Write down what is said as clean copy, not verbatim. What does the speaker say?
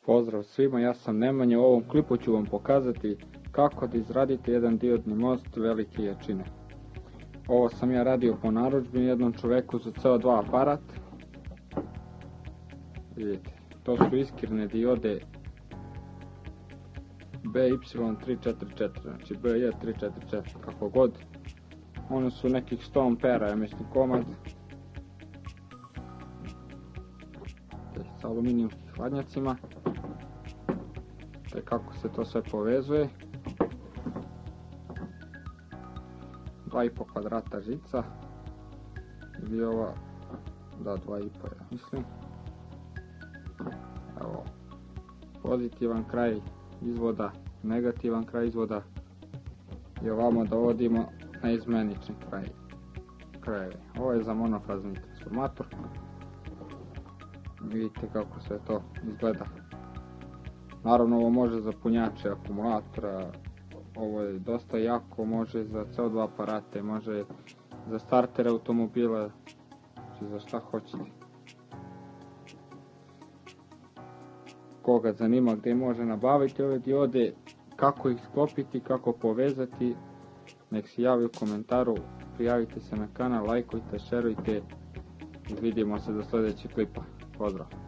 Pozdrav svima, ja sam Nemanja. U ovom klipu ću vam pokazati kako da izradite jedan diodni most velike jačine. Ovo sam ja radio po narudžbi jednom čoveku za CO2 aparat. Vidite, to su iskirne diode BY344, znači BY344, kako god. One su nekih 100 ampera, ja mislim, komad. S aluminijumskim hladnjacima. Te kako se to sve povezuje. 2,5 kvadrata žica. Ili ova, da, 2,5 ja mislim. Evo, pozitivan kraj izvoda, negativan kraj izvoda. I ovamo dovodimo na izmenični kraj. Ovo je za monofazni transformator. Vidite kako sve to izgleda. Naravno, ovo može za punjače akumulatora, ovo je dosta jako, može za CO2 aparate, može za startere automobila, znači za šta hoćete. Koga zanima gdje može nabaviti ove diode, kako ih sklopiti, kako povezati, nek se javi u komentaru, prijavite se na kanal, lajkujte, šerujte i vidimo se do sljedećeg klipa. Pozdrav!